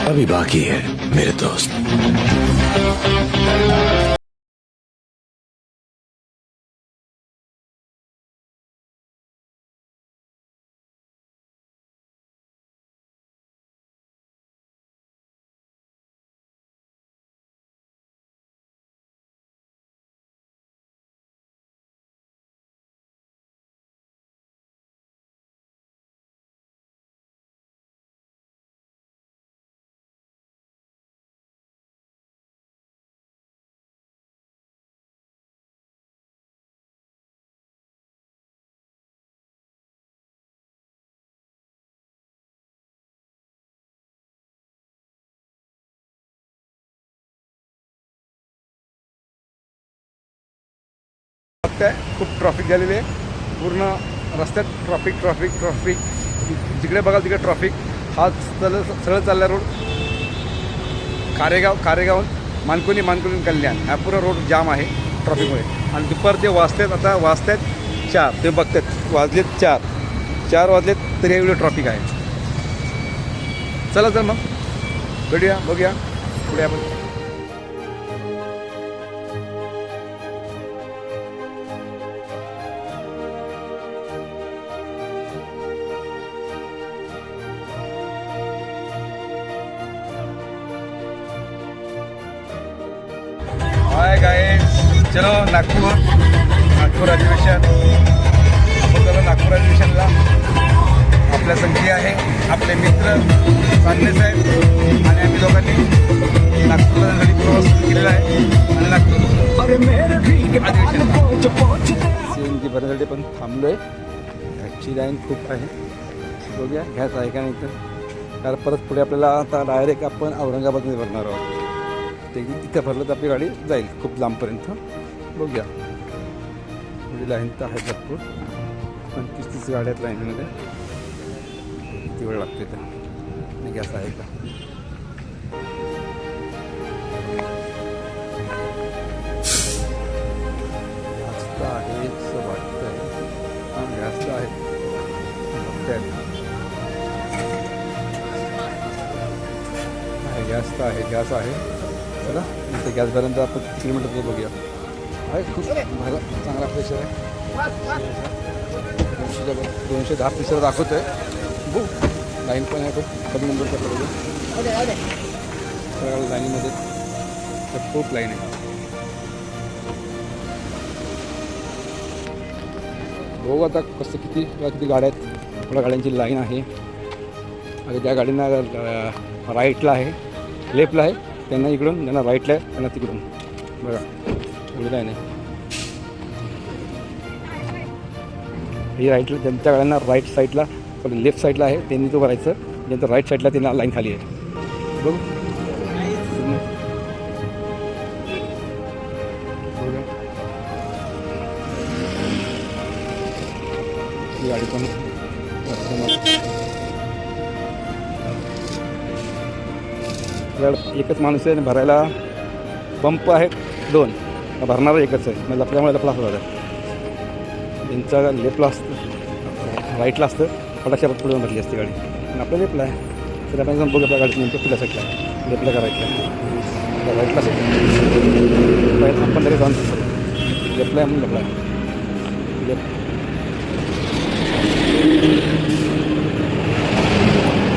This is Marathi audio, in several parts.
अभी बाकी है मेरे दोस्त। खूप ट्रॉफिक झालेली आहे, पूर्ण रस्त्यात ट्रॉफिक जिकडे बघाल तिकडे ट्रॉफिक. हा सरळ चालला रोड कारेगाव मानकुनी कल्याण, हा पूर्ण रोड जाम आहे ट्रॉफिकमुळे. आणि दुपार ते आता वाजतात 4, ते बघतात वाजलेत 4 वाजलेत तरी एवढे ट्रॉफिक आहे. चला तर मग भेटूया, बघूया पुढे आपण. हाय गाइस, चलो नागपूर अधिवेशन. आपण चलो नागपूर अधिवेशनला. आपल्या संगती आहे आपले मित्र साधने साहेब आणि आम्ही दोघांनी नागपूरला जाण्यासाठी प्रवास केलेला आहे. आणि नागपूर CNG भरण्यासाठी पण थांबलो आहे. ह्याची लाईन खूप आहे, बघूया ह्याच आहे का नाही तर. कारण परत पुढे आपल्याला आता डायरेक्ट आपण औरंगाबादमध्ये भरणार आहोत. ते तिथं भरलं तर आपली गाडी जाईल खूप लांबपर्यंत. बघूया, पुढे लाईन तर आहे भरपूर, 25-30 गाड्या आहेत लाईनमध्ये. किती वेळ लागते तर गॅस आहे का. जास्त आहे असं वाटतं. हां, जास्त आहे. गॅस आहे. चला इथे गॅस भरल्यानंतर आपण किलोमीटर बघूया. आहे खूप चांगला प्रेशर आहे. 210 प्रेशर दाखवतो आहे. बघू लाईन पण आहे, कधी नंबर करतो लाईनीमध्ये तर खूप लाईन आहे. बघू आता कसं किती गाड्या आहेत. थोड्या गाड्यांची लाईन आहे. आणि त्या गाडींना राईटला आहे, लेफ्टला आहे, त्यांना इकडून, त्यांना राईटला आहे, त्यांना तिकडून. बघा एवढी लाईन आहे. ही राईटला, त्यांच्या गाड्यांना राईट साईडला, लेफ्ट साईडला आहे, त्यांनी तो भरायचं. ज्यांचं राईट साईडला त्यांना लाईन खाली आहे. बघू ही गाडी पण एकच माणूस आहे भरायला. पंप आहेत 2, भरणारा एकच आहे. म्हणजे आपल्यामुळे लपला होता. त्यांचा लेफ्टला असतं, राईटला असतं, फटाक्षात पुढे भरली असते गाडी. आणि आपल्या लेफ्टला आहे. तर आपण बघू आपल्या गाडीचं नेमकं पुढल्या साईडला आहे, लेफ्टला का राईटला. राईटला साईड आपण लगेच जाऊन लेफ्टला आहे म्हणून लेफ्टला आहे.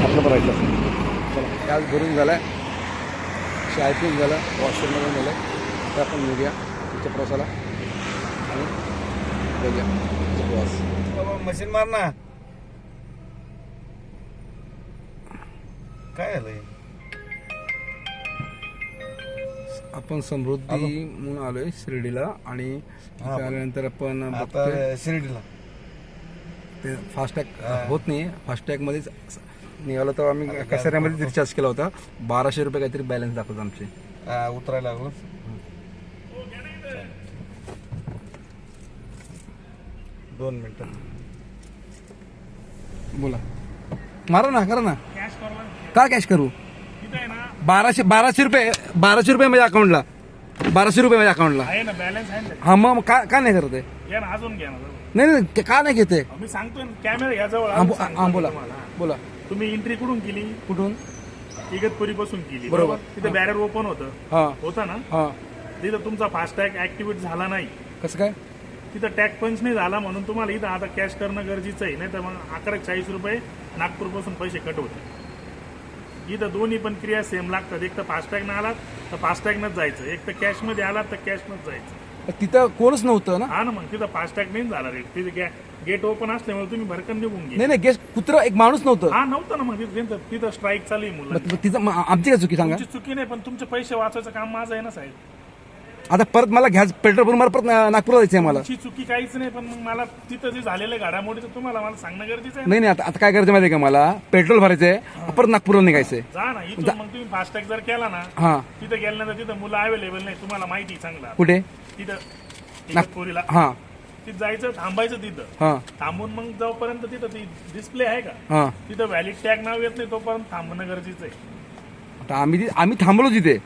आपलं पण राईटला असतं. चला गॅस भरून झाला आहे, चाय पिऊन झालं, वॉशरूममधून झालं. तर आपण निघूया तिच्या प्रवासाला आणि बघूया प्रवास. मशीन मार ना. काय झालंय. आपण समृद्धी म्हणून आलोय शिर्डीला. आणि त्यानंतर आपण शिर्डीला ते फास्टॅग होत नाही. फास्टॅगमध्येच निघालो तर आम्ही कसाऱ्यामध्ये रिचार्ज केला होता. 1200 रुपये काहीतरी बॅलन्स दाखवतो आमचे. उतरायला लागलो. 2 मिनिटं बोला. मारा ना, करा ना. का कॅश करू. 1200 रुपये माझ्या अकाउंटला. 1200 रुपये माझ्या अकाउंटला. हा मग का नाही करत आहे. नाही का नाही घेते. मी सांगतो कॅमेरा याजवळ. बोला. तुम्ही एंट्री कुठून केली. कुठून इगतपुरी पासून केली बरोबर. तिथे बॅरियर ओपन होतं हां होता ना, हां तिथं तुमचा फास्टॅग ऍक्टिव्हेट झाला नाही, कसं काय? तिथं टॅग पंच नाही झाला म्हणून तुम्हाला इथं आता कॅश करणं गरजेचं आहे, नाही तर मग 1140 रुपये नागपूर पासून पैसे कट होते. इथं दोन्ही पण क्रिया सेम लागतात. एक तर फास्टॅग न आलात तर फास्टॅगनच जायचं, एक तर कॅश मध्ये आलात तर कॅशनच जायचं. तिथं कोणच नव्हतं ना? हा ना, मग तिथं फास्टॅग नाही झाला रे, तिथे गेट ओपन असल्यामुळे तुम्ही भरकन निघून गेले. नाही नाही, गेस्ट कुत्र एक माणूस नव्हतं. हा नव्हतं ना, मग तिथं स्ट्राईक चालू आहे मुलं. तिथं आमची काय चुकी सांगा? तुमची चुकी नाही, पण तुमचे पैसे वाचवायचं काम माझं आहे ना साहेब. आता परत मला घ्या पेट्रोल भरून मला परत नागपूरला जायचं आहे मला. तुमची चुकी काहीच नाही, पण मग मला तिथं जे झालेलं घडामोडीचं तुम्हाला मला सांगणं गरजेचं आहे. नाही नाही, आता काय करायचं माहिती आहे का, मला पेट्रोल भरायचंय परत नागपूरला निघायचंय. जा ना इथून, मग तुम्ही फास्टॅग जर केला ना, हां तिथे गेल्यानंतर तिथं मुलं अवेलेबल नाही, तुम्हाला माहिती आहे चांगला. कुठे? तिथं इगतपुरीला हां तिथं जायचं, थांबायचं तिथं. हां थांबून मग जोपर्यंत तिथं ती डिस्प्ले आहे का, हां. तिथं व्हॅलिड टॅग नाव येत नाही तोपर्यंत थांबणं गरजेचं आहे. आता आम्ही थांबलो तिथे,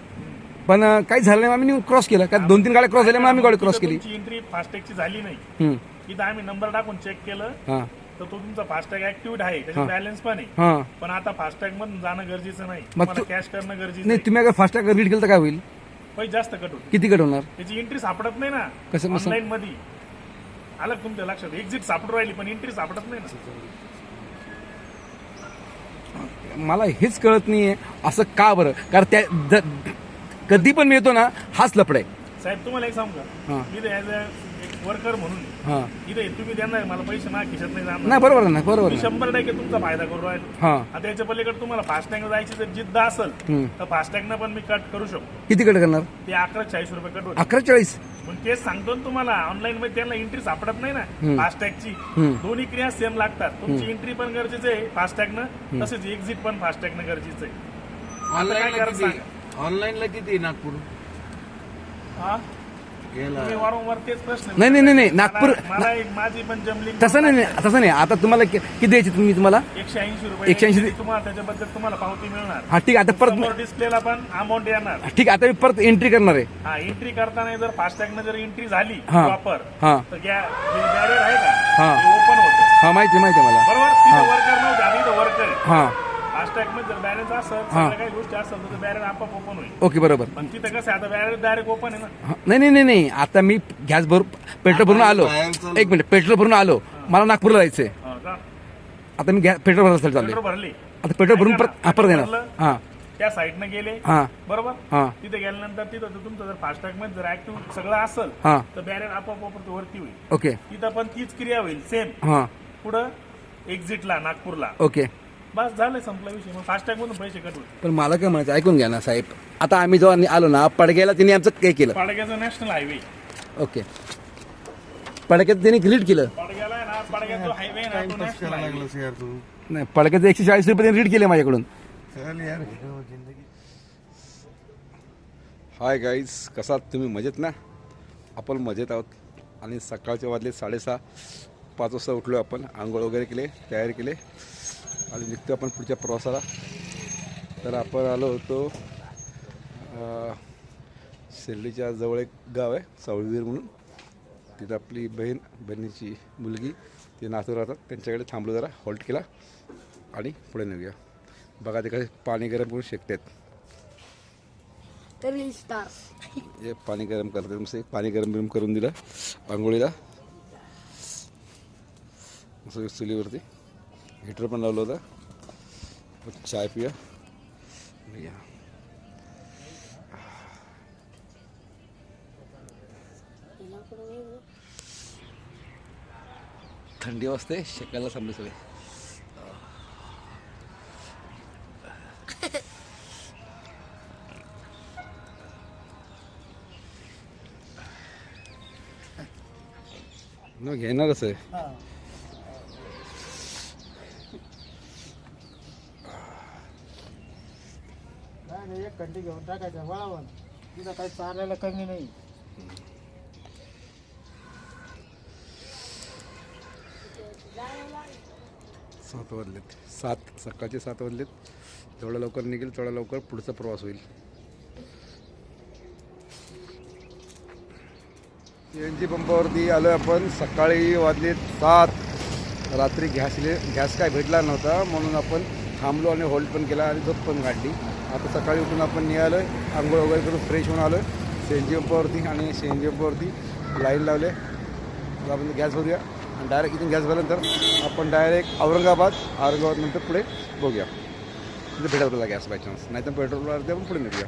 पण काही झालं नाही. आम्ही क्रॉस केलं, काय 2-3 गाड्या क्रॉस झाल्या, मग आम्ही गाडी क्रॉस केली. तुमची एंट्री फास्टॅगची झाली नाही, हम्म. तिथं आम्ही नंबर टाकून चेक केलं हां तर तो तुमचा फास्टॅग ऍक्टिव्ह आहे, त्याची बॅलन्स पण आहे. हां. पण आता फास्टॅग मधून जाणं गरजेचं नाही, मग तुम्हाला कॅश करणं गरजेचं नाही, आहे. तुम्ही अगर फास्टॅग रीड केलं तर काय होईल? पैसे जास्त कट होते, किती कट होणार? त्याची एंट्री सापडत नाही ना कसं? ऑनलाईन मध्ये. आलं का तुमच्या लक्षात? एक्झिट सापडून राहिली पण एंट्री सापडत नाही ना. मला हेच कळत नाहीये असं का बरं. कारण त्या कधी पण मिळतो ना, हाच लफड आहे. साहेब तुम्हाला एक सांगू का, हां. मी ऍज अ वर्कर म्हणून हां इथे तुम्ही देणार मला पैसे माझ्या खिशात नाही जाणार. नाही, बरोबर आहे ना, बरोबर मी आहे. 100% तुमचा फायदा करू राहील. हां आता याच्या पलीकडे तुम्हाला फास्टॅग जायची जर जिद्द असेल हम्म. तर फास्टॅगनं पण मी कट करू शकतो. किती कट करणार? ते 1140 रुपये कट होते. 11:40. पण तेच सांगतो ना तुम्हाला, ऑनलाईन मध्ये त्यांना एंट्री सापडत नाही ना फास्टॅगची. हम्म. दोन्ही क्रिया सेम लागतात. तुमची एंट्री पण गरजेचं आहे फास्टॅगनं, तसेच एक्झिट पण फास्टॅगनं गरजेचं आहे. आता काय करायचं सांगा? ऑनलाईनला किती नागपूर हा? तुम्ही वारंवार तेच प्रश्न. नाही नाही नाही नाही, नागपूर मला माझी पण जमली. तसं नाही. आता तुम्हाला किती द्यायची तुम्ही तुम्हाला? 180 रुपये 180 तुम्हाला त्याच्याबद्दल तुम्हाला पावती मिळणार. हा ठीक आहे, आता परत डिस्प्लेला पण अमाऊंट येणार. ठीक आहे, आता मी परत एंट्री करणार आहे. हा, एंट्री करताना जर फास्टॅगनं जर एंट्री झाली हा. प्रॉपर, हां तर बॅरियर आहे का, हा. ओपन होतं. हां माहिती आहे मला. बरोबर, तिथं वर्कर नव्हते, आधी इथं वर्कर आहे. हां फास्टॅग मध्ये जर बॅलन्स असेल, सगळ्या काही गोष्टी असेल तर बॅरियर आपोआप ओपन होईल. ओके बरोबर. पण तिथं कसं आहे, आता बॅरियर डायरेक्ट ओपन आहे ना. हां, नाही. आता मी गॅस पेट्रोल भरून आलो. एक मिनिट, पेट्रोल भरून आलो, मला नागपूरला जायचंय. हा का? आता मी पेट्रोल भरायसाठी चाललोय. पेट्रोल भरली, आता पेट्रोल भरून परत येणार. भरलं, हां त्या साईडनं गेले. हां बरोबर, हां तिथे गेल्यानंतर तिथं तुमचं जर फास्टॅग मध्ये जर ऍक्टिव्ह सगळं असेल हां तर बॅरियर आपोआप वरती होईल. ओके. तिथं पण तीच क्रिया होईल सेम. हां पुढं एक्झिटला नागपूरला. ओके. बस झालं, संपला विषय. मग फास्टॅग मधून पैसे कट होते. पण मला काय म्हणायचं, ऐकून घ्या ना साहेब. आता आम्ही जेव्हा आलो ना पडग्याला, तिने आमचं काय केलं? पाडग्याचं नॅशनल हायवे. ओके. पडग्यात त्यांनी रीड केलं. पाडग्याला आहे ना, पाडग्याचा जो हायवे आहे ना, तो नॅशनल हायवे. नाही, पडग्याचं 140 रुपये त्यांनी रीड केले माझ्याकडून. हाय गाईज, कसा तुम्ही मजेत ना? आपण मजेत आहोत. आणि सकाळचे वाजले 6:30. 5 वाजता उठलो आपण, आंघोळ वगैरे केले, तयारी केले आणि निघतो आपण पुढच्या प्रवासाला. तर आपण आलो होतो शिर्डीच्या जवळ एक गाव आहे सावळवीर म्हणून. तिथं आपली बहिणीची मुलगी ते नातू राहतात, त्यांच्याकडे थांबलो, जरा हॉल्ट केला आणि पुढे निघूया. बघा ते काय पाणी गरम करून शेकतात. हे पाणी गरम करतात, मस्त पाणी गरम करून दिलं आंघोळीला. मस्त चुलीवरती हीटर पण लावलं होतं. चाय पिया. थंडी वाजते, शेकायला थांबले सगळे. न घेणारच आहे. एक घंटे घेऊन टाकायच्या वळावर, तिथं काही चालायला कमी नाही. सात वाजलेत, सकाळचे 7 वाजलेत. जेवढा लवकर निघेल तेवढा लवकर पुढचा प्रवास होईल. CNG पंपावरती आलो आपण. सकाळी वाजले 7. रात्री गॅस काय भेटला नव्हता म्हणून आपण थांबलो आणि होल्ड पण केला आणि झोप पण काढली. आता सकाळी उठून आपण निघालो आहे, आंघोळ वगैरे करून फ्रेश होऊन आलो आहे CNG पंपावरती आणि CNG पंपावरती लाईन लावले. आता आपण गॅस भरूया आणि डायरेक्ट इथून गॅस भरल्यानंतर आपण डायरेक्ट औरंगाबादनंतर पुढे बघूया तिथे भेटेल आपल्याला गॅस बाय चान्स, नाही तर पेट्रोलवरती आपण पुढे निघूया.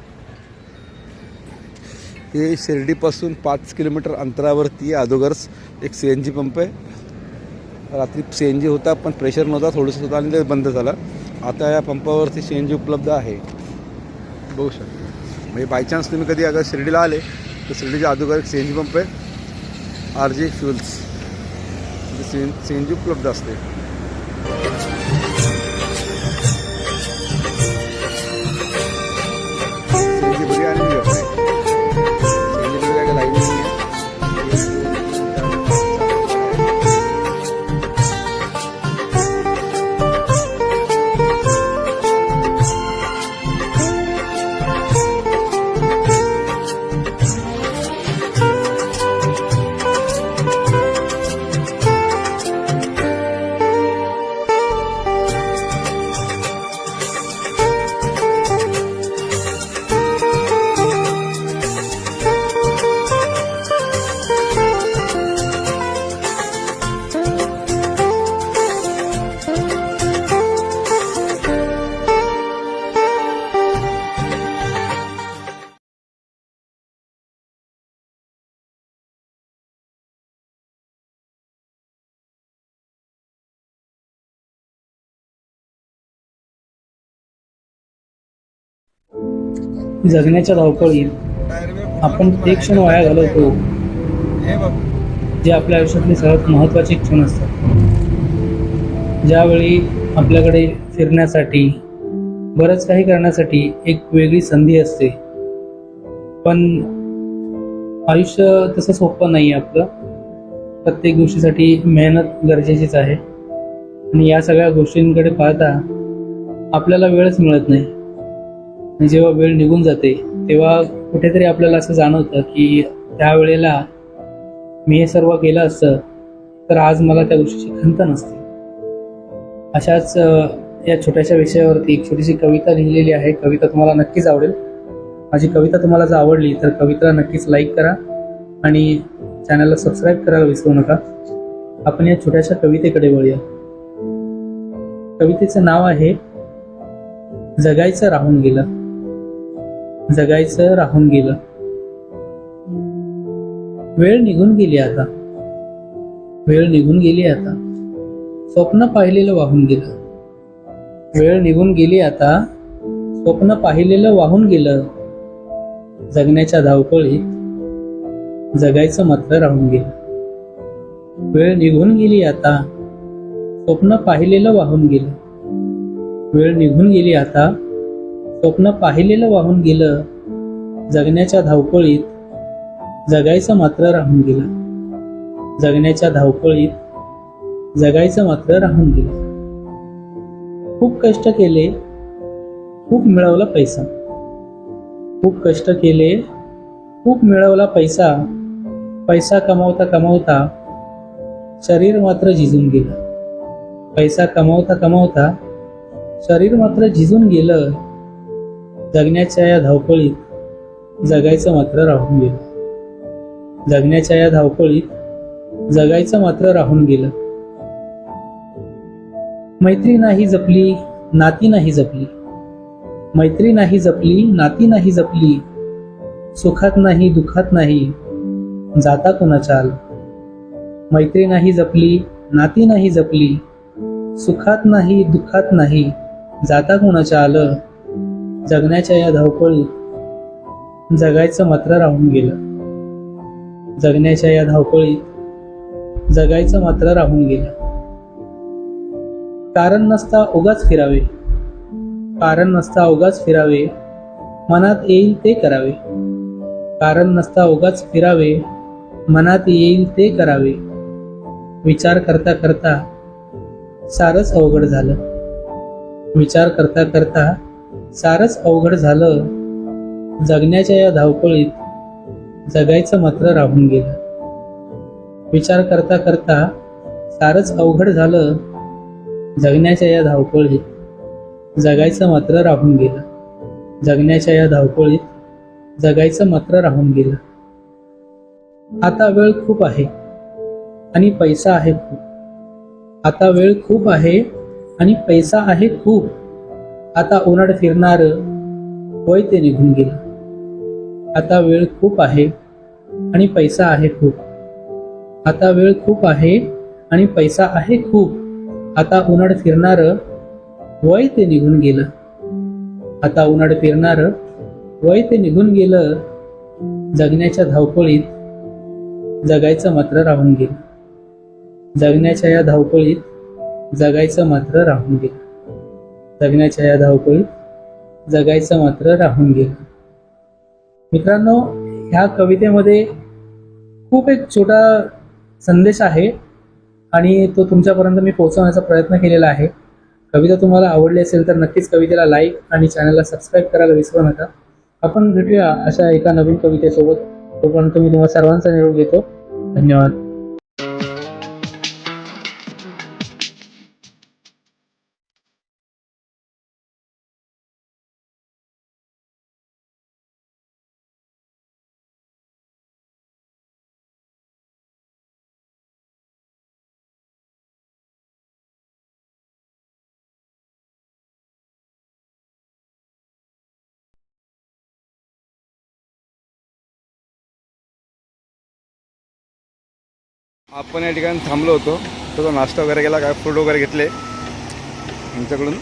हे शिर्डीपासून 5 किलोमीटर अंतरावरती अगोदरच एक CNG पंप आहे. रात्री CNG होता पण प्रेशर नव्हता, थोडंसं होतं आणि ते बंद झालं. आता या पंपावरती CNG उपलब्ध आहे, बघू शकता. म्हणजे बायचान्स तुम्ही कधी अगर शिर्डीला आले तर शिर्डीच्या अगोदर एक CNG पंप आहे, RJ फ्युल्स. CNG उपलब्ध असते. CNG बघूया आणि CNG बघूया का लाईन नाही आहे. जगण्याच्या धावपळीत आपण ते क्षण वाया घालवतो जे आपल्या आयुष्यातले सर्वात महत्त्वाचे क्षण असतात. ज्यावेळी आपल्याकडे फिरण्यासाठी, बरंच काही करण्यासाठी एक वेगळी संधी असते, पण आयुष्य तसं सोपं नाही आहे आपलं. प्रत्येक गोष्टीसाठी मेहनत गरजेचीच आहे आणि या सगळ्या गोष्टींकडे पाहता आपल्याला वेळच मिळत नाही. आणि जेव्हा वेळ निघून जाते तेव्हा कुठेतरी आपल्याला असं जाणवतं की त्यावेळेला मी हे सर्व केलं असतं तर आज मला त्या गोष्टीची खंत नसते. अशाच या छोट्याशा विषयावरती एक छोटीशी कविता लिहिलेली आहे. कविता तुम्हाला नक्कीच आवडेल. माझी कविता तुम्हाला जर आवडली तर कवितेला नक्कीच लाईक करा आणि चॅनलला सबस्क्राईब करायला विसरू नका. आपण या छोट्याशा कवितेकडे वळूया. कवितेचं नाव आहे जगायचं राहून गेलं. जगायचं राहून गेलं. वेळ निघून गेली आता, वेळ निघून गेली आता, स्वप्न पाहिलेलं वाहून गेलं. वेळ निघून गेली आता, स्वप्न पाहिलेलं वाहून गेलं. जगण्याच्या धावपळीत जगायचं मात्र राहून गेलं. वेळ निघून गेली आता, स्वप्न पाहिलेलं वाहून गेलं. वेळ निघून गेली आता, स्वप्न पाहिलेलं वाहून गेलं. जगण्याच्या धावपळीत जगायचं मात्र राहून गेलं. जगण्याच्या धावपळीत जगायचं मात्र राहून गेलं. खूप कष्ट केले, खूप मिळवला पैसा. खूप कष्ट केले, खूप मिळवला पैसा. पैसा कमावता कमावता शरीर मात्र झिजून गेलं. पैसा कमावता कमावता शरीर मात्र झिजून गेलं. जगण्याच्या या धावपळीत जगायचं मात्र राहून गेलं. जगण्याच्या या धावपळीत जगायचं मात्र राहून गेलं. मैत्री नाही जपली, नाती नाही जपली. मैत्री नाही जपली, नाती नाही जपली. सुखात नाही, दुःखात नाही, जाता कोणाच्या आलं. मैत्री नाही जपली, नाती नाही जपली. सुखात नाही, दुःखात नाही, जाता कोणाच्या आलं. जगण्याच्या या धावपळीत जगायचं मात्र राहून गेलं. जगण्याच्या या धावपळीत जगायचं मात्र राहून गेलं. कारण नसता उगाच फिरावे, कारण नसता उगाच फिरावे, मनात येईल ते करावे. कारण नसता उगाच फिरावे, मनात येईल ते करावे. विचार करता करता सारंच अवघड झालं. विचार करता करता सारंच अवघड झालं. जगण्याच्या या धावपळीत जगायचं मात्र राहून गेलं. विचार करता करता सारंच अवघड झालं. जगण्याच्या या धावपळीत जगायचं मात्र राहून गेलं. जगण्याच्या या धावपळीत जगायचं मात्र राहून गेलं. आता वेळ खूप आहे आणि पैसा आहे खूप. आता वेळ खूप आहे आणि पैसा आहे खूप. आता उन्हाळ फिरणार वय ते निघून गेलं. आता वेळ खूप आहे आणि पैसा आहे खूप. आता वेळ खूप आहे आणि पैसा आहे खूप. आता उन्हाळ फिरणार वय ते निघून गेलं. आता उन्हाळ फिरणार वय ते निघून गेलं. जगण्याच्या धावपळीत जगायचं मात्र राहून गेलं. जगण्याच्या या धावपळीत जगायचं मात्र राहून गेलं. जगण्याच्या या धावपळीत जगायचं मात्र राहून गेलं. मित्रांनो, ह्या कवितेमध्ये खूप एक छोटा संदेश आहे आणि तो तुमच्यापर्यंत मी पोहोचवण्याचा प्रयत्न केलेला आहे. कविता तुम्हाला आवडली असेल तर नक्कीच कवितेला लाईक आणि चॅनलला सबस्क्राईब करायला विसरू नका. आपण भेटूया अशा एका नवीन कवितेसोबत. तोपर्यंत मी तुम्हाला सर्वांचा निरोप घेतो. धन्यवाद. आपण या ठिकाणी थांबलो होतो. तो नाश्ता वगैरे केला, काय फ्रूट वगैरे घेतले यांच्याकडून.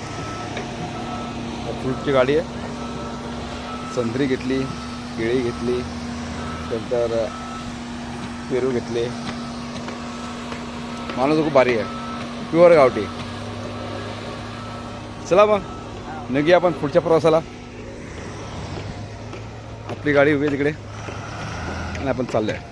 फ्रूटची गाडी आहे. संत्री घेतली, केळी घेतली, नंतर पेरू घेतले. माणूस खूप भारी आहे, प्युअर गावठी. चला मग निघूया आपण पुढच्या प्रवासाला. आपली गाडी उभी आहे तिकडे आणि आपण चाललो आहे.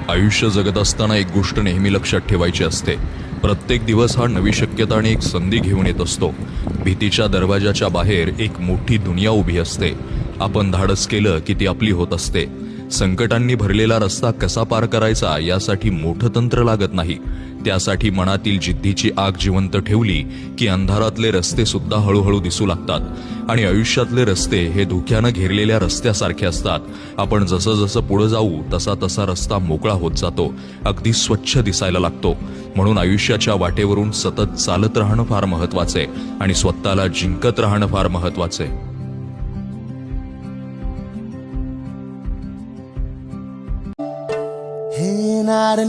आयुष्य जगत असताना एक गोष्ट नेहमी लक्षात ठेवायची असते. प्रत्येक दिवस हा नवी शक्यता आणि एक संधी घेऊन येत असतो. भीतीच्या दरवाजाच्या बाहेर एक मोठी दुनिया उभी असते. आपण धाडस केलं की ती आपली होत असते. संकटांनी भरलेला रस्ता कसा पार करायचा यासाठी मोठं तंत्र लागत नाही. त्यासाठी मनातील जिद्दीची आग जिवंत ठेवली की अंधारातले रस्ते सुद्धा हळूहळू दिसू लागतात. आणि आयुष्यातले रस्ते हे धुक्यानं घेरलेल्या रस्त्यासारखे असतात. आपण जसं जसं पुढे जाऊ तसा तसा रस्ता मोकळा होत जातो, अगदी स्वच्छ दिसायला लागतो. म्हणून आयुष्याच्या वाटेवरून सतत चालत राहणं फार महत्वाचे आणि स्वतःला जिंकत राहणं फार महत्वाचे. हे नार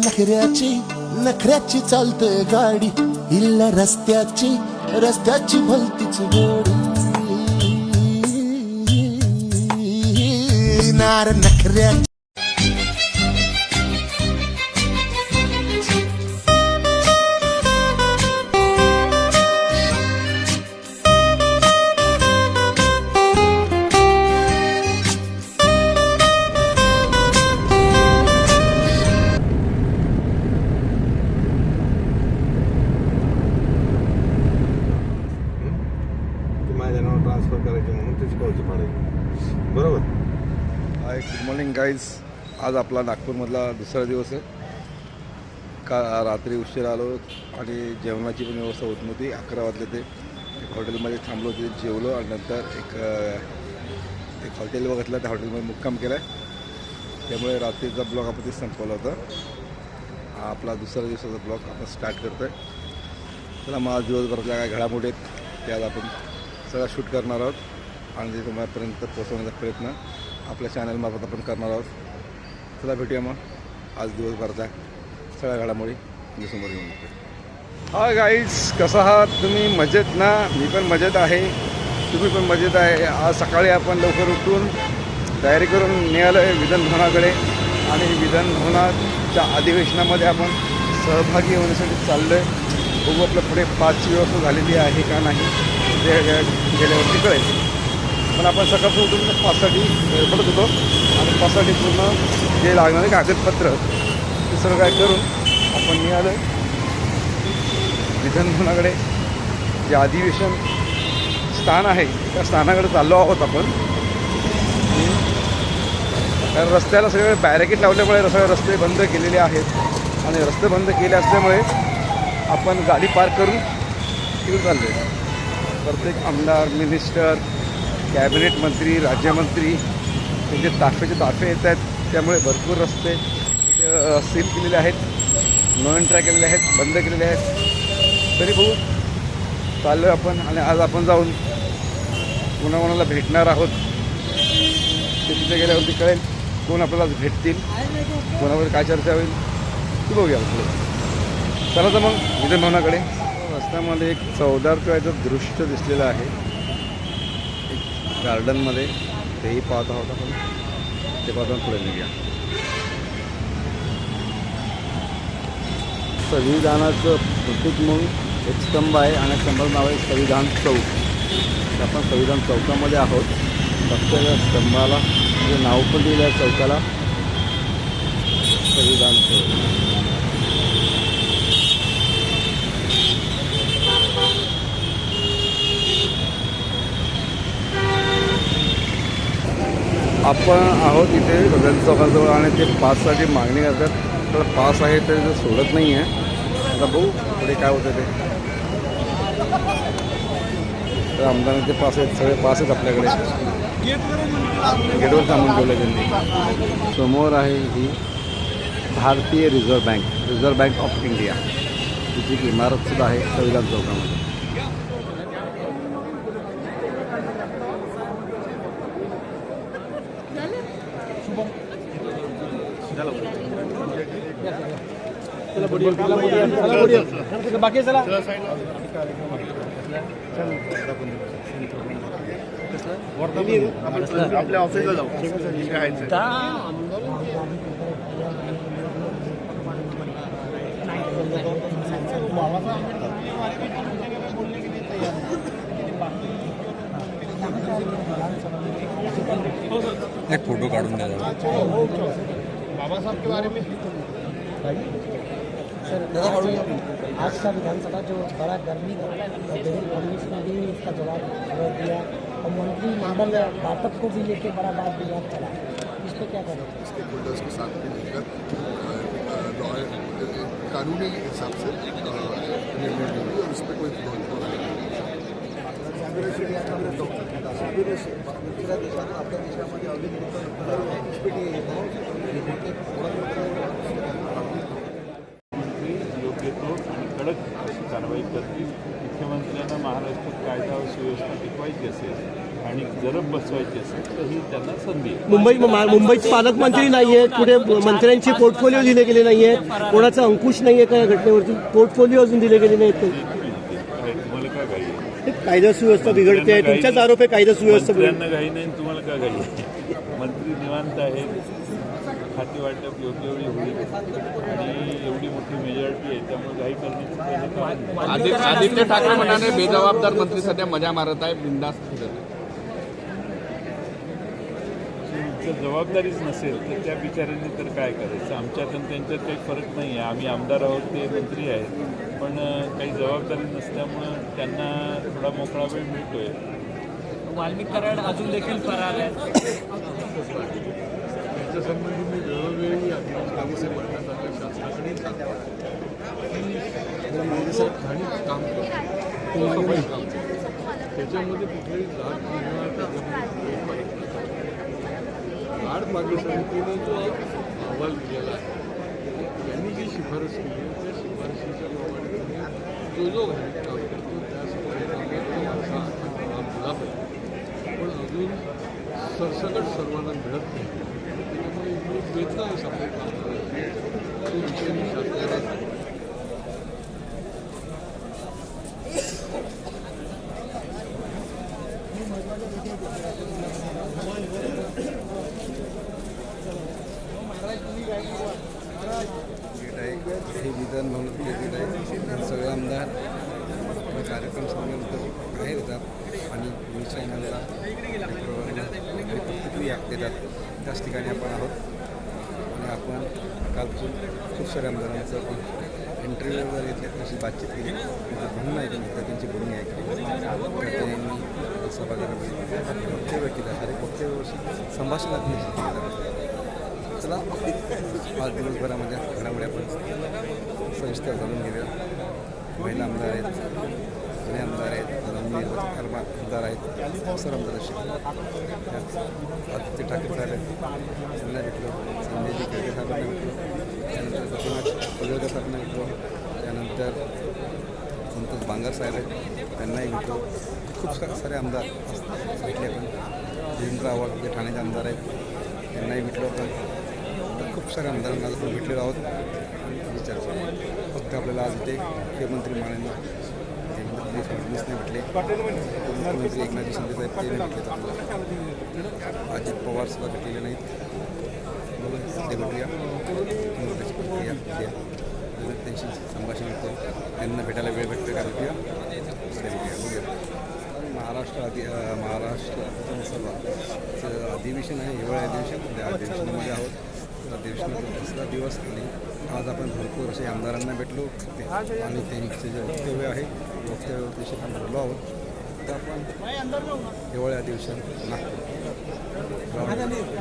नखऱ्याची चालतय गाडी, इल्ला रस्त्याची भलतीच गोडी. नार नखऱ्याची माझ्या नावावर ट्रान्सफर करायची म्हणून त्याची पावती पाडायची. बरोबर. हाय, गुड मॉर्निंग गाईज. आज आपला नागपूरमधला दुसरा दिवस आहे. का रात्री उशीर आलो आणि जेवणाची पण व्यवस्था होत नव्हती. 11 वाजले ते एक हॉटेलमध्ये थांबलो, तिथे जेवलो आणि नंतर एक हॉटेल बघितलं, त्या हॉटेलमध्ये मुक्काम केला आहे. त्यामुळे रात्रीचा ब्लॉग आपण ते संपवला होता. हा आपला दुसरा दिवसाचा ब्लॉग आपण स्टार्ट करतो आहे. चला, मग आज दिवसभरातल्या काय घडामोडी आहेत ते आज आपण सगळं शूट करणार आहोत आणि ते तुम्हापर्यंत पोहोचवण्याचा प्रयत्न आपल्या चॅनलमार्फत आपण करणार आहोत. चला भेटूया मग आज दिवसभराच्या सगळ्या घडामोडी तुमच्यासमोर घेऊन येतो. हा गाईज, कसं आहात तुम्ही? मजेत ना? मी पण मजेत आहे, तुम्ही पण मजेत आहे. आज सकाळी आपण लवकर उठून तयारी करून निघालो आहे विधानभवनाकडे आणि विधानभवनाच्या अधिवेशनामध्ये आपण सहभागी होण्यासाठी चाललो आहे. बघू आपलं पुढे 5ची व्यवस्था झालेली आहे का नाही ते गेल्यावरती कळेल. पण आपण सकाळचं उठून पाससाठी पडत होतो आणि पाससाठी पूर्ण जे लागणारे कागदपत्र ते सर्व काय करून आपण निघालो विधानभवनाकडे. जे अधिवेशन स्थान आहे त्या स्थानाकडे चाललो आहोत आपण. कारण रस्त्याला सगळे बॅरिकेड लावल्यामुळे सगळे रस्ते बंद केलेले आहेत आणि रस्ते बंद केले असल्यामुळे आपण गाडी पार्क करून तिकडे चाललो आहे. प्रत्येक आमदार, मिनिस्टर, कॅबिनेट मंत्री, राज्यमंत्री त्यांचे ताफे येत आहेत. त्यामुळे भरपूर रस्ते इथे सील केलेले आहेत, नो एंट्री केलेले आहेत, बंद केलेले आहेत. तरी बघू चाललो आहे आपण. आणि आज आपण जाऊन कोणाकोणाला भेटणार आहोत ते तिथे गेल्यावरती कळेल. कोण आपल्याला भेटतील, कोणावर काय चर्चा होईल ती बघूया पुढे. चला तर मग विधानभवनाकडे. रस्त्यामध्ये एक चवदार पिवायचं दृश्य दिसलेलं आहे एक गार्डनमध्ये. तेही पाहत आहोत आपण. ते पाहता पुढे निघूया. संविधानाचं प्रतीक म्हणून एक स्तंभ आहे आणि स्तंभाचं नाव आहे संविधान चौक. आपण संविधान चौकामध्ये आहोत. प्रत्येक स्तंभाला जे नाव पण दिलं आहे चौकाला संविधान चौक. आपण आहोत इथे संविधान चौकाजवळ आणि ते पाससाठी मागणी करतात. तर पास आहे तर ते सोडत नाही आहे. आता बघू पुढे काय होतं ते. तर आमदारांचे पास आहेत, सगळे पास आहेत आपल्याकडे. गेटवर थांबून ठेवलं त्यांनी. समोर आहे ही भारतीय रिझर्व्ह बँक ऑफ इंडिया. तिची एक इमारतसुद्धा आहे संविधान चौकामध्ये. बाकी चला आपल्या ऑफिसला जाऊ. एक फोटो काढून द्या. बाबासाहेब के बारे में सर आज का विधानसभा जो बड़ा गर्मी कांग्रेस ने भी इसका जवाब दिया और मंत्रिमंडल बैठक को भी लेके बड़ा बात विवाद चला. इस पर क्या करें? स्टेक होल्डर्स के साथ में मिलकर कानूनी हिसाब से निर्णय लेंगे और इस पर कोई आपल्या देशामध्ये योग्य तो आणि कडक अशी कारवाई करतील. मुख्यमंत्र्यांना महाराष्ट्रात कायदा व सुव्यवस्था टिकवायची असेल आणि जरब बसवायची असेल तर ही त्यांना संधी आहे. मुंबईचे पालकमंत्री नाही आहेत, पुढे मंत्र्यांचे पोर्टफोलिओ दिले गेले नाही आहेत, कोणाचा अंकुश नाही आहे का या घटनेवरती? पोर्टफोलिओ अजून दिले गेले नाहीत. तुम्हाला काय घाई आहे? कायदा सुव्यवस्था बिघडते आहे, तुमचाच आरोप आहे कायदा सुव्यवस्था मंत्र्यांना घाई नाही, तुम्हाला काय घाई आहे? मंत्री निवांत आहेत, खाती वाटप योग्य वेळी होईल आणि एवढी मोठी मेजॉरिटी आहे त्यामुळे घाई करण्याची आदित्य ठाकरे म्हणाले बेजबाबदार मंत्री सध्या मजा मारत आहे, बिंदास फिरत आहे. जर जबाबदारीच नसेल तर त्या बिचाऱ्यांनी तर काय करायचं? आमच्यात आणि त्यांच्यात काही फरक नाही आहे. आम्ही आमदार आहोत, ते मंत्री आहेत, पण काही जबाबदारी नसल्यामुळं त्यांना थोडा मोकळा वेळ मिळतोय. वाल्मिक कराड अजून देखील फरार आहे. त्याच्यासंबंधी मी वेळोवेळी शासनाकडे स्थानिक काम करतो. त्याच्यामध्ये कुठल्याही लाड मागणी समितीने जो अहवाल दिलेला आहे त्यांनी जी शिफारस केली त्या शिफारशीच्या प्रमाणे जो काम करतो त्यासाठी दिला पाहिजे. पण अजून सरसकट सर्वांना मिळत नाही. त्याच्यामुळे एक प्रयत्न आहे आपले काम करायचे तो विषय मी शासनाला हे विधानभवनात गेलेलं आहे. सगळे आमदार कार्यक्रम संपल्यानंतर बाहेर येतात आणि चॅनलला प्रतिक्रिया देतात त्याच ठिकाणी आपण आहोत. आणि आपण कालपासून खूप साऱ्या आमदारांचं आपण इंटरव्ह्यूवर येतल्या तशी बातचीत केली. त्यांचं म्हणणं ऐकून घेतलं, त्यांची बोलणी ऐकली. त्यांनी सभागृहामध्ये वक्तव्य केलं. हर एक वक्तव्यावरची संभाषणात केलं. चला आज दिवसभरामध्ये घडामोडी आपण सविस्तर जाणून घेऊया. महिला आमदार आहेत, जुने आमदार आहेत, नवनिर्वाचित आमदार आहेत, अवसर आमदार असे त्यात आदित्य ठाकरे साहेब आहेत, त्यांना भेटलो. संजयजी केळके साहेबांना भेटलो. त्यानंतर गोपीनाथ पडळकर साहेबांना भेटलो. त्यानंतर संतोष बांगर साहेब आहेत, त्यांनाही भेटलो. खूप सारे आमदार भेटले. आपण जितेंद्र आव्हाड जे ठाण्याचे आमदार आहेत त्यांनाही भेटलो. आपण तर खूप साऱ्या आमदारांना आपण भेटलेलो आहोत आणि चर्चा फक्त आपल्याला आज इथे मुख्यमंत्री माननीय देवेंद्र फडणवीसने भेटले, मुख्यमंत्री एकनाथ शिंदे साहेब ते भेटलेत आपल्याला. अजित पवार सुद्धा भेटलेले नाहीत. बघून ते भेटूया, त्याची प्रक्रिया द्या, त्यांची संभाषण करू. त्यांना भेटायला वेळ भेटतो का भेटूया, बघूया. महाराष्ट्र विधानसभाचं अधिवेशन आहे, हिवाळी अधिवेशन. त्या अधिवेशनामध्ये आहोत. अधिवेशनाचा दुसरा दिवस आणि आज आपण भरपूर असे आमदारांना भेटलो आणि त्यांचे जे वक्तव्य आहे वक्तव्यावरती आपण बोललो आहोत. तर आपण हिवाळी अधिवेशन नागपूर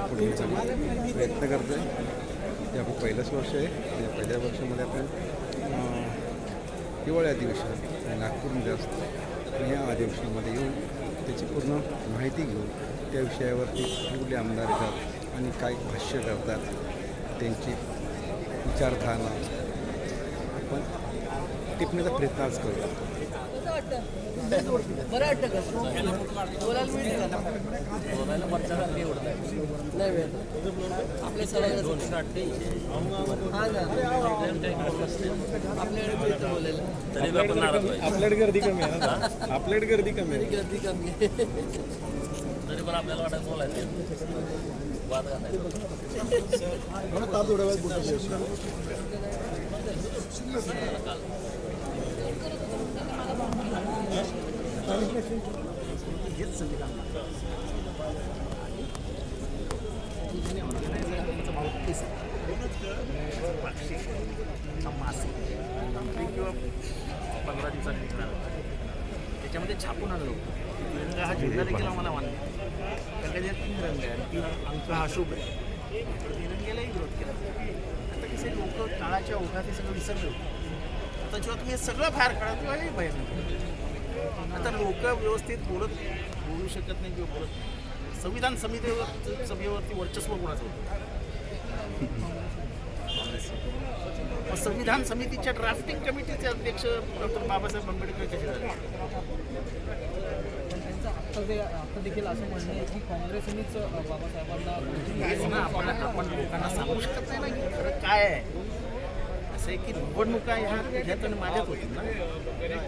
पुढे घेण्यासाठी प्रयत्न करतो आहे. हे आपलं पहिलंच वर्ष आहे. या पहिल्या वर्षामध्ये आपण हिवाळी अधिवेशन नागपूरमध्ये असतो आणि या अधिवेशनामध्ये येऊन त्याची पूर्ण माहिती घेऊन त्या विषयावरती कुठले आमदार येतात आणि काय भाष्य करतात, त्यांची विचारधारणा आपण टिपण्याचा प्रयत्न आज करूया. बरं वाटतं का बोलायला मिळेल का बोलायला मच्छर नाही वेळ आपले सगळ्या हां ना आपल्याकडे मिळतं बोलायला तरी आपण नाराज आपल्याकडे गर्दी कमी आहे ना, आपल्याकडे गर्दी कमी आहे. गर्दी कमी आहे तरी पण आपल्याला वाटायला बोलायचं वाद किंवा 15 दिवसांनी निघणार त्याच्यामध्ये छापून आणलो. तिरंगा हा झेंडा देखील आम्हाला मान्य, कारण का त्यात 3 रंग आहे, 3 अंक हा शुभ आहे. तिरंग्यालाही विरोध केला. आता कसे लोक काळाच्या ओघात हे सगळं विसरले होते. आता जेव्हा तुम्ही हे सगळं बाहेर काढा तेव्हा हे बाहेर नाही. आता लोक व्यवस्थित बोलू शकत नाही किंवा बोलत नाही. संविधान सभेवरती वर्चस्व कोणाचं होतं? संविधान समितीच्या ड्राफ्टिंग कमिटीचे अध्यक्ष डॉक्टर बाबासाहेब आंबेडकर कसे झाले? आता देखील असं म्हणणं आहे की काँग्रेसनेच बाबासाहेबांना आपण लोकांना सांगू शकत नाही ना की खरं काय आहे. असं आहे की निवडणुका ह्या तुझ्यात आणि माझ्यात होतील ना,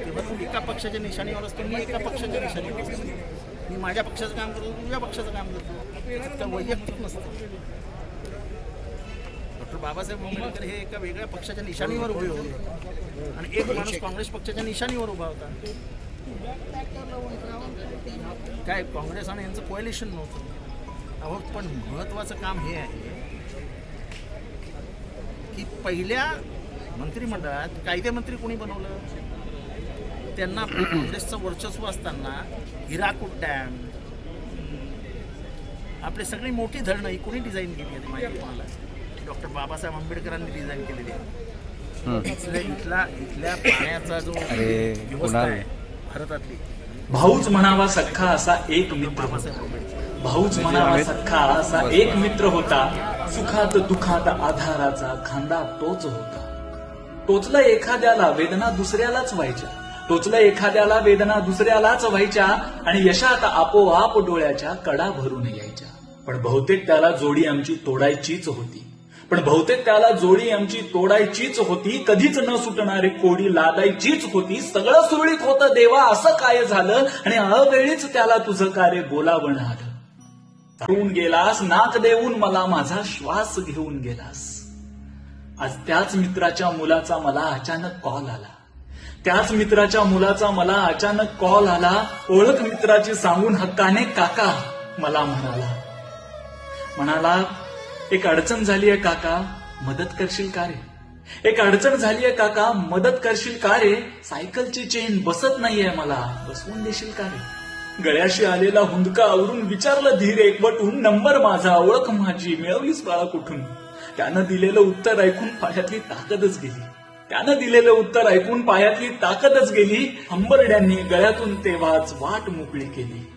तेव्हा तू एका पक्षाच्या निशाणीवर असतो, मी एका पक्षाच्या निशाणीवर असतो. मी माझ्या पक्षाचं काम करतो, तुझ्या पक्षाचं काम करतो. त्या वैयक्तिक नसतं. डॉक्टर बाबासाहेब आंबेडकर हे एका वेगळ्या पक्षाच्या निशाणीवर उभे होते आणि एक माणूस काँग्रेस पक्षाच्या निशाणीवर उभा होता. काय काँग्रेस आणि यांचं कोएलिशन नव्हतं. अहो पण महत्त्वाचं काम हे आहे की पहिल्या मंत्रिमंडळात कायदेमंत्री कोणी बनवलं? त्यांना काँग्रेसचं वर्चस्व असताना हिराकूड डॅम, आपली सगळी मोठी धरणं ही कोणी डिझाईन केली आहे माहिती तुम्हाला? डॉक्टर बाबासाहेब आंबेडकरांनी डिझाईन केलेली आहे. इथल्या पाण्याचा जो व्यवस्था आहे भारतातली, भाऊच म्हणावा सख्खा असा एक मित्र, भाऊच म्हणावा सख्खा असा एक मित्र होता. सुखात दुखात आधाराचा खांदा तोच होता. टोचलं एखाद्याला वेदना दुसऱ्यालाच व्हायच्या, टोचलं एखाद्याला वेदना दुसऱ्यालाच व्हायच्या आणि यशात आपोआप डोळ्याच्या कडा भरून यायच्या. पण बहुतेक त्याला जोडी आमची तोडायचीच होती, पण बहुतेक त्याला जोडी आमची तोडायचीच होती. कधीच न सुटणारी कोडी लादायचीच होती. सगळं सुरळीत होतं देवा, असं काय झालं आणि अवेळीच त्याला तुझं कार्य बोलावणं आलं. पळून गेलास, नाक देऊन मला माझा श्वास घेऊन गेलास. आज त्याच मित्राच्या मुलाचा मला अचानक कॉल आला. त्याच मित्राच्या मुलाचा मला अचानक कॉल आला. ओळख मित्राची सांगून हक्काने काका मला म्हणाला एक अडचण झालीये काका, मदत करशील का रे? एक अडचण झालीये काका, मदत करशील का रे? सायकलची चेन बसत नाहीये मला, बसवून देशील का रे? गळ्याशी आलेला हुंदका आवरून विचारलं धीर एकवटून, नंबर माझा, ओळख माझी, मिळवलीस बाळा कुठून? त्यानं दिलेलं उत्तर ऐकून पायातली ताकदच गेली. हंबरड्यांनी गळ्यातून तेव्हाच वाट मोकळी केली.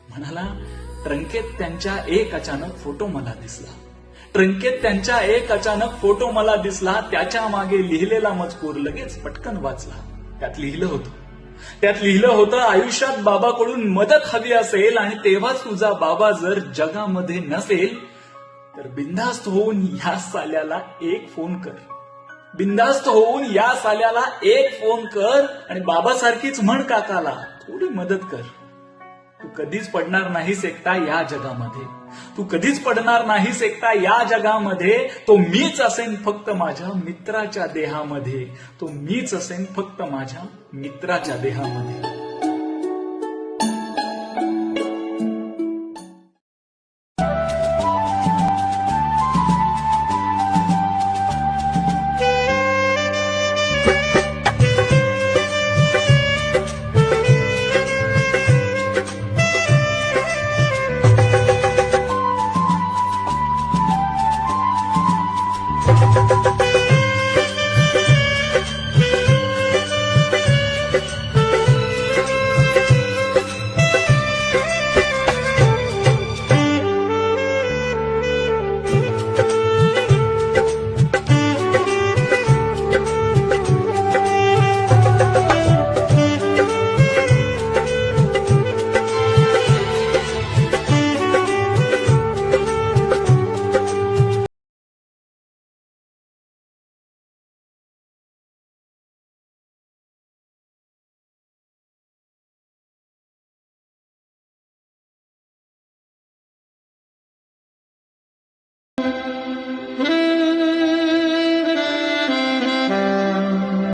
म्हणाला ट्रंकेत त्यांच्या एक अचानक फोटो मला दिसला. त्याच्या मागे लिहिलेला मजकूर लगेच पटकन वाचला. त्यात लिहिलं होतं आयुष्यात बाबाकडून मदत हवी असेल आणि तेव्हाच तुझा बाबा जर जगामध्ये नसेल तर बिनधास्त होऊन या साल्याला एक फोन कर आणि बाबासारखीच म्हण काकाला थोडी मदत कर. तू कधीच पडणार नाहीस एकटा या जगामध्ये. तो मीच असेन फक्त माझ्या मित्राच्या देहामध्ये.